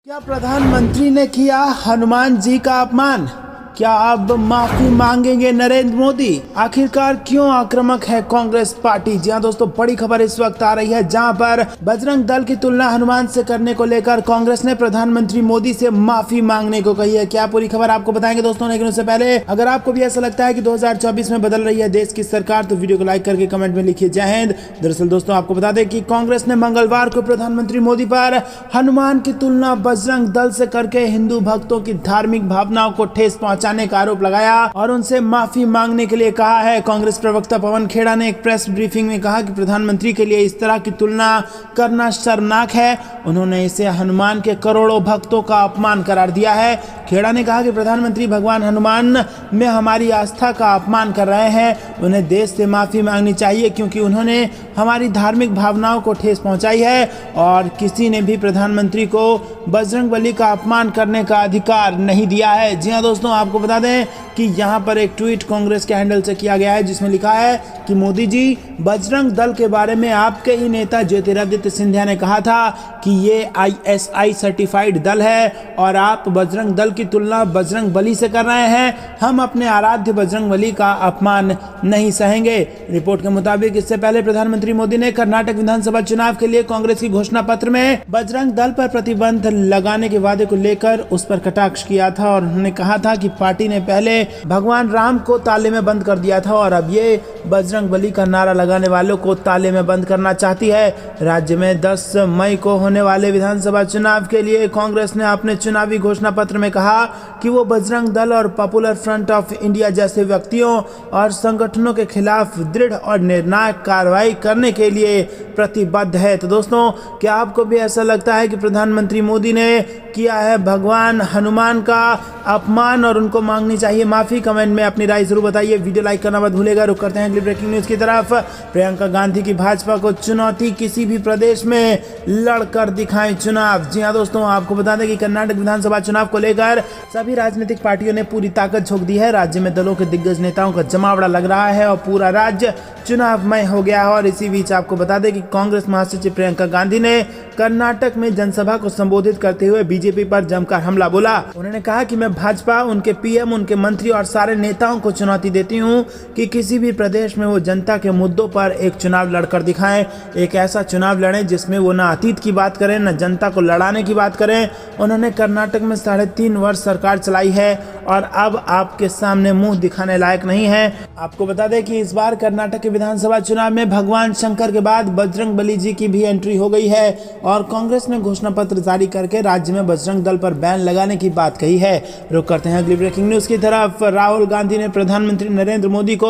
क्या प्रधानमंत्री ने किया हनुमान जी का अपमान? क्या अब माफी मांगेंगे नरेंद्र मोदी? आखिरकार क्यों आक्रामक है कांग्रेस पार्टी? जी हां दोस्तों, बड़ी खबर इस वक्त आ रही है जहां पर बजरंग दल की तुलना हनुमान से करने को लेकर कांग्रेस ने प्रधानमंत्री मोदी से माफी मांगने को कही है। क्या पूरी खबर आपको बताएंगे दोस्तों, लेकिन उससे पहले अगर आपको भी ऐसा लगता है कि 2024 में बदल रही है देश की सरकार तो वीडियो को लाइक करके कमेंट में लिखिए जय हिंद। दरअसल दोस्तों आपको बता दें कि कांग्रेस ने मंगलवार को प्रधानमंत्री मोदी पर हनुमान की तुलना बजरंग दल से करके हिंदू भक्तों की धार्मिक भावनाओं को ठेस पहुंचाने का आरोप लगाया और उनसे माफी मांगने के लिए कहा है। कांग्रेस प्रवक्ता पवन खेड़ा ने एक प्रेस ब्रीफिंग में कहा कि प्रधानमंत्री के लिए इस तरह की तुलना करना शर्मनाक है। उन्होंने इसे हनुमान के करोड़ों भक्तों का अपमान करार दिया है। खेड़ा ने कहा कि प्रधानमंत्री भगवान हनुमान में हमारी आस्था का अपमान कर रहे हैं। उन्हें देश से माफी मांगनी चाहिए क्योंकि उन्होंने हमारी धार्मिक भावनाओं को ठेस पहुंचाई है और किसी ने भी प्रधानमंत्री को बजरंगबली का अपमान करने का अधिकार नहीं दिया है। जी हां दोस्तों, आपको बता दें कि यहां पर एक ट्वीट कांग्रेस के हैंडल से किया गया है जिसमें लिखा है कि मोदी जी, बजरंग दल के बारे में आपके ही नेता ज्योतिरादित्य सिंधिया ने कहा था कि ये ISI सर्टिफाइड दल है और आप बजरंग दल की तुलना बजरंग बली से कर रहे हैं। हम अपने आराध्य बजरंग बली का अपमान नहीं सहेंगे। रिपोर्ट के मुताबिक इससे पहले प्रधानमंत्री मोदी ने कर्नाटक विधानसभा चुनाव के लिए कांग्रेस की घोषणा पत्र में बजरंग दल पर प्रतिबंध लगाने के वादे को लेकर उस पर कटाक्ष किया था और उन्होंने कहा था कि पार्टी ने पहले भगवान राम को ताले में बंद कर दिया था और अब ये बजरंग बली का नारा लगाने वालों को ताले में बंद करना चाहती है। राज्य में 10 मई को होने वाले विधानसभा चुनाव के लिए कांग्रेस ने अपने चुनावी घोषणा पत्र में कहा कि वो बजरंग दल और पॉपुलर फ्रंट ऑफ इंडिया जैसे व्यक्तियों और संगठनों के खिलाफ दृढ़ और निर्णायक कार्रवाई करने के लिए प्रतिबद्ध है। तो दोस्तों, क्या आपको भी ऐसा लगता है कि प्रधानमंत्री मोदी ने किया है भगवान हनुमान का अपमान और उनको मांगनी चाहिए माफी? कमेंट में अपनी राय जरूर बताइए। वीडियो लाइक करना मत भूलेगा। रुक करते हैं अगली ब्रेकिंग न्यूज की तरफ। प्रियंका गांधी की भाजपा को चुनौती, किसी भी प्रदेश में लड़कर दिखाएं चुनाव। जी हां दोस्तों, आपको बता दें कि कर्नाटक विधानसभा चुनाव को लेकर सभी राजनीतिक पार्टियों ने पूरी ताकत झोंक दी है। राज्य में दलों के दिग्गज नेताओं का जमावड़ा लग रहा है और पूरा राज्य चुनावमय हो गया है। और इसी बीच आपको बता दें कि कांग्रेस महासचिव प्रियंका गांधी ने कर्नाटक में जनसभा को संबोधित करते हुए बीजेपी पर जमकर हमला बोला। उन्होंने कहा कि मैं भाजपा, उनके पीएम, उनके मंत्री और सारे नेताओं को चुनौती देती हूं कि किसी भी प्रदेश में वो जनता के मुद्दों पर एक चुनाव लड़कर दिखाएं। एक ऐसा चुनाव लड़ें जिसमें वो ना अतीत की बात करें न जनता को लड़ाने की बात करें। उन्होंने कर्नाटक में 3.5 वर्ष सरकार चलाई है और अब आपके सामने मुंह दिखाने लायक नहीं है। आपको बता दें कि इस बार कर्नाटक के विधानसभा चुनाव में भगवान शंकर के बाद बजरंग बली जी की भी एंट्री हो गई है और कांग्रेस ने घोषणा पत्र जारी करके राज्य में बजरंग दल पर बैन लगाने की बात कही है। रुक करते हैं अगली ब्रेकिंग न्यूज की तरफ। राहुल गांधी ने प्रधानमंत्री नरेंद्र मोदी को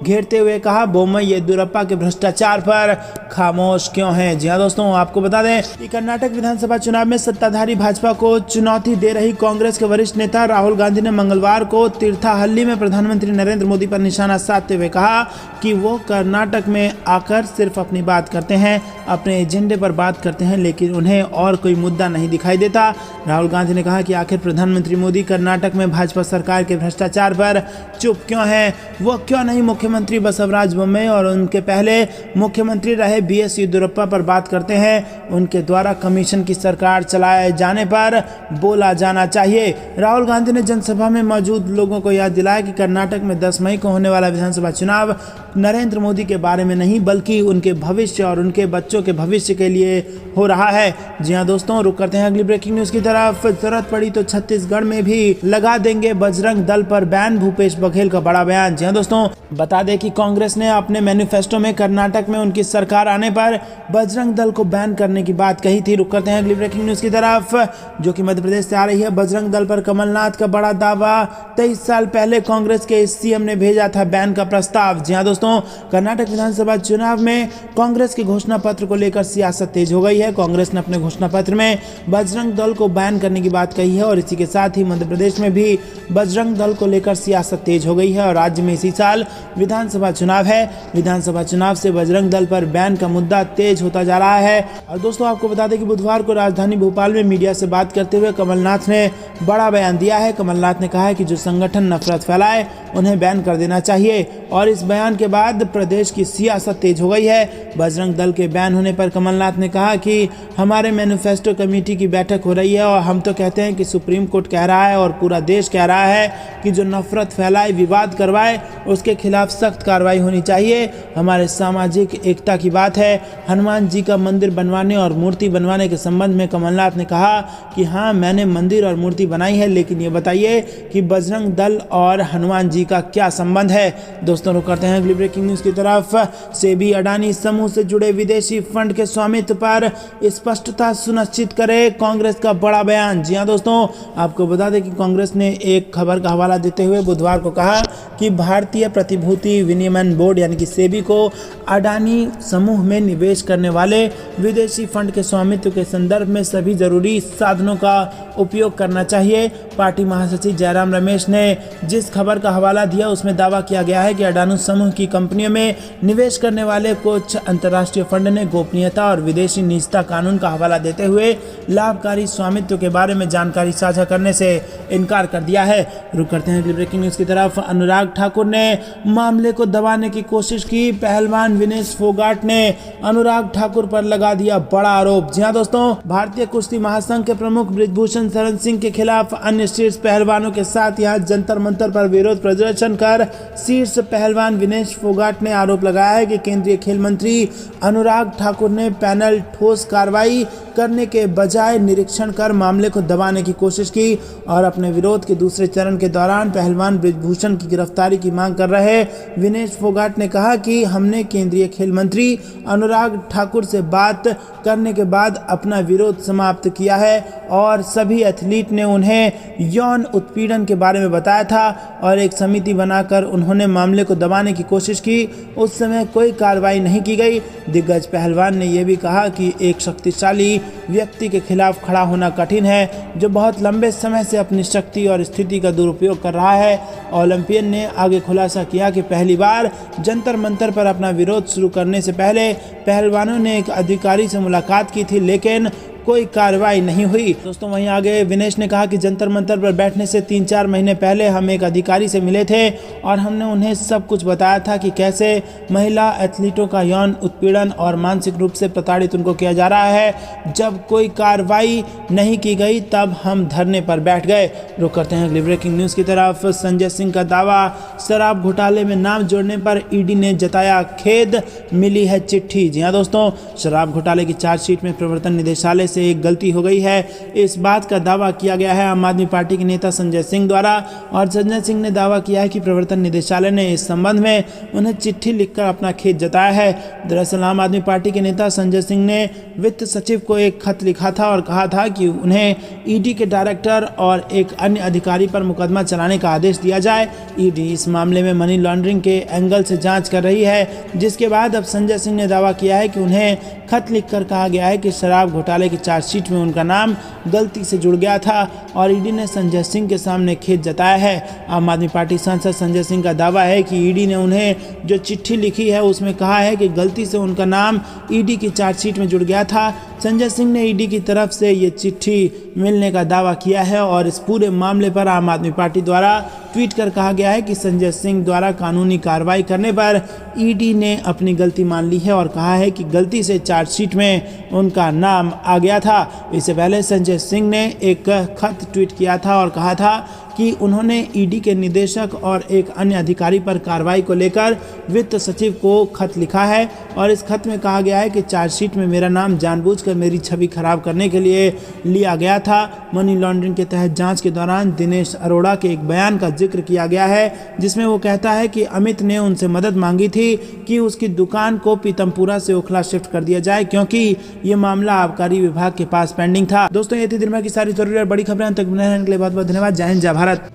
घेरते हुए कहा, बोम्मई येदियुरप्पा के भ्रष्टाचार पर खामोश क्यों हैं? जी हां दोस्तों, आपको बता दें कि कर्नाटक विधानसभा चुनाव में सत्ताधारी भाजपा को चुनौती दे रही कांग्रेस के वरिष्ठ नेता राहुल गांधी ने मंगलवार को तीर्थाहल्ली में प्रधानमंत्री नरेंद्र मोदी पर निशाना साधते हुए कहा कि वो कर्नाटक में आकर सिर्फ अपनी बात करते हैं, अपने एजेंडे पर बात करते हैं, लेकिन उन्हें और कोई मुद्दा नहीं दिखाई देता। राहुल गांधी ने कहा कि आखिर प्रधानमंत्री मोदी कर्नाटक में भाजपा सरकार के भ्रष्टाचार पर चुप क्यों हैं? वो क्यों नहीं मुख्यमंत्री बसवराज बोम्मई और उनके पहले मुख्यमंत्री रहे BS येदियुरप्पा पर बात करते हैं? उनके द्वारा कमीशन की सरकार चलाए जाने पर बोला जाना चाहिए। राहुल गांधी ने जनसभा में मौजूद लोगों को याद दिलाया कि कर्नाटक में 10 मई को होने वाला विधानसभा चुनाव नरेंद्र मोदी के बारे में नहीं बल्कि उनके भविष्य और उनके बच्चों के भविष्य के लिए हो रहा है। जी हां दोस्तों, रुक करते हैं अगली ब्रेकिंग न्यूज की तरफ। जरूरत पड़ी तो छत्तीसगढ़ में भी लगा देंगे बजरंग दल पर बैन, भूपेश बघेल का बड़ा बयान। जी हां दोस्तों, बता दें कि कांग्रेस ने अपने मैनिफेस्टो में कर्नाटक में उनकी सरकार आने पर बजरंग दल को बैन करने की बात कही थी। रुक करते हैं अगली ब्रेकिंग न्यूज की तरफ जो कि मध्य प्रदेश से आ रही है। बजरंग दल पर कमलनाथ का बड़ा दावा, 23 साल पहले कांग्रेस के CM ने भेजा था बैन का प्रस्ताव। जी हां दोस्तों, कर्नाटक विधानसभा चुनाव में कांग्रेस के घोषणा पत्र को लेकर सियासत तेज हो गई है। कांग्रेस ने अपने घोषणा पत्र में बजरंग दल को बैन करने की बात कही है और इसी के साथ ही मध्य प्रदेश में भी बजरंग दल को लेकर सियासत तेज हो गई है और राज्य में इसी साल विधानसभा चुनाव है। विधानसभा चुनाव से बजरंग दल पर बैन का मुद्दा तेज होता जा रहा है। और दोस्तों, आपको बता दें कि बुधवार को राजधानी भोपाल में मीडिया से बात करते हुए कमलनाथ ने बड़ा बयान दिया है। कमलनाथ ने कहा है कि जो संगठन नफरत फैलाए उन्हें बैन कर देना चाहिए और इस बयान के बाद प्रदेश की सियासत तेज हो गई है। बजरंग दल के बैन होने पर कमलनाथ ने कहा कि हमारे मैनिफेस्टो कमेटी की बैठक हो रही है और हम तो कहते हैं कि सुप्रीम कोर्ट कह रहा है और पूरा देश कह रहा है कि जो नफरत फैलाए, विवाद करवाए, उसके खिलाफ सख्त कार्रवाई होनी चाहिए। हमारे सामाजिक एकता की बात है। हनुमान जी का मंदिर बनवाने और मूर्ति बनवाने के संबंध में कमलनाथ ने कहा कि हाँ, मैंने मंदिर और मूर्ति बनाई है, लेकिन ये बताइए कि बजरंग दल और हनुमान जी का क्या संबंध है। दोस्तों, रुक करते हैं अगली ब्रेकिंग न्यूज की तरफ। सेबी अडानी समूह से जुड़े विदेशी फंड के स्वामित्व पर स्पष्टता सुनिश्चित करे, कांग्रेस का बड़ा बयान। जी हां दोस्तों, आपको बता दें कि कांग्रेस ने एक खबर का हवाला देते हुए बुधवार को कहा कि भारतीय प्रतिभूति विनियमन बोर्ड यानी कि सेबी को अडानी समूह में निवेश करने वाले विदेशी फंड के स्वामित्व के संदर्भ में सभी जरूरी साधनों का उपयोग करना चाहिए। पार्टी महासचिव जयराम रमेश ने जिस खबर का हवाला दिया उसमें दावा किया गया है कि अडानी समूह की कंपनियों में निवेश करने वाले कुछ अंतर्राष्ट्रीय फंड ने गोपनीयता और विदेशी निजता कानून का हवाला देते हुए लाभकारी स्वामित्व के बारे में जानकारी साझा करने से इनकार कर दिया है। रुक करते हैं अगली ब्रेकिंग न्यूज की तरफ। अनुराग ठाकुर ने मामले को दबाने की कोशिश की। पहलवान विनेश फोगाट ने अनुराग ठाकुर पर लगा दिया बड़ा आरोप। जी हां दोस्तों, भारतीय कुश्ती महासंघ के प्रमुख बृजभूषण शरण सिंह के खिलाफ अन्य शीर्ष पहलवानों के साथ यहां जंतर मंतर पर विरोध प्रदर्शन कर शीर्ष पहलवान विनेश फोगाट ने आरोप लगाया है कि केंद्रीय खेल मंत्री अनुराग ठाकुर ने पैनल ठोस कार्रवाई करने के बजाय निरीक्षण कर मामले को दबाने की कोशिश की और अपने विरोध के दूसरे चरण के दौरान पहलवान बृजभूषण की गिरफ्तारी की मांग कर रहे विनेश फोगाट ने कहा कि हमने केंद्रीय खेल मंत्री अनुराग ठाकुर से बात करने के बाद अपना विरोध समाप्त किया है और सभी एथलीट ने उन्हें यौन उत्पीड़न के बारे में बताया था और एक समिति बनाकर उन्होंने मामले को दबाने की कोशिश की। उस समय कोई कार्रवाई नहीं की गई। दिग्गज पहलवान ने यह भी कहा कि एक शक्तिशाली व्यक्ति के खिलाफ खड़ा होना कठिन है जो बहुत लंबे समय से अपनी शक्ति और स्थिति का दुरुपयोग कर रहा है। ओलंपियन ने आगे खुलासा किया कि पहली बार जंतर मंतर पर अपना विरोध शुरू करने से पहले पहलवानों ने एक अधिकारी से मुलाकात की थी, लेकिन कोई कार्रवाई नहीं हुई। दोस्तों, वहीं आगे विनेश ने कहा कि जंतर मंतर पर बैठने से 3-4 महीने पहले हम एक अधिकारी से मिले थे और हमने उन्हें सब कुछ बताया था कि कैसे महिला एथलीटों का यौन उत्पीड़न और मानसिक रूप से प्रताड़ित उनको किया जा रहा है। जब कोई कार्रवाई नहीं की गई तब हम धरने पर बैठ गए। रुक करते हैं अगली ब्रेकिंग न्यूज़ की तरफ। संजय सिंह का दावा, शराब घोटाले में नाम जोड़ने पर ईडी ने जताया खेद, मिली है चिट्ठी। जी हाँ दोस्तों, शराब घोटाले की चार्जशीट में प्रवर्तन निदेशालय से एक गलती हो गई है, इस बात का दावा किया गया है आम आदमी पार्टी के नेता संजय सिंह द्वारा। और संजय सिंह ने दावा किया है कि प्रवर्तन निदेशालय ने इस संबंध में उन्हें चिट्ठी लिखकर अपना खेद जताया है। दरअसल आम आदमी पार्टी के नेता संजय सिंह ने वित्त सचिव को एक खत लिखा था और कहा था कि उन्हें ईडी के डायरेक्टर और एक अन्य अधिकारी पर मुकदमा चलाने का आदेश दिया जाए। ईडी इस मामले में मनी लॉन्ड्रिंग के एंगल से जांच कर रही है, जिसके बाद अब संजय सिंह ने दावा किया है कि उन्हें खत लिखकर कहा गया है कि शराब घोटाले की चार्जशीट में उनका नाम गलती से जुड़ गया था और ईडी ने संजय सिंह के सामने खेद जताया है। आम आदमी पार्टी सांसद संजय सिंह का दावा है कि ईडी ने उन्हें जो चिट्ठी लिखी है उसमें कहा है कि गलती से उनका नाम ईडी की चार्जशीट में जुड़ गया था। संजय सिंह ने ईडी की तरफ से ये चिट्ठी मिलने का दावा किया है और इस पूरे मामले पर आम आदमी पार्टी द्वारा ट्वीट कर कहा गया है कि संजय सिंह द्वारा कानूनी कार्रवाई करने पर ईडी ने अपनी गलती मान ली है और कहा है कि गलती से चार्जशीट में उनका नाम आ गया था। इससे पहले संजय सिंह ने एक खत ट्वीट किया था और कहा था कि उन्होंने ईडी के निदेशक और एक अन्य अधिकारी पर कार्रवाई को लेकर वित्त सचिव को खत लिखा है और इस खत में कहा गया है कि चार्जशीट में मेरा नाम जानबूझकर मेरी छवि खराब करने के लिए लिया गया था। मनी लॉन्ड्रिंग के तहत जांच के दौरान दिनेश अरोड़ा के एक बयान का जिक्र किया गया है, जिसमें वो कहता है कि अमित ने उनसे मदद मांगी थी कि उसकी दुकान को पीतमपुरा से ओखला शिफ्ट कर दिया जाए क्योंकि ये मामला आबकारी विभाग के पास पेंडिंग था। दोस्तों, ये थी दिन भर की सारी जरूरी और बड़ी खबरें। तक बने रहने के लिए बहुत बहुत धन्यवाद। जय हिंद, जय भारत।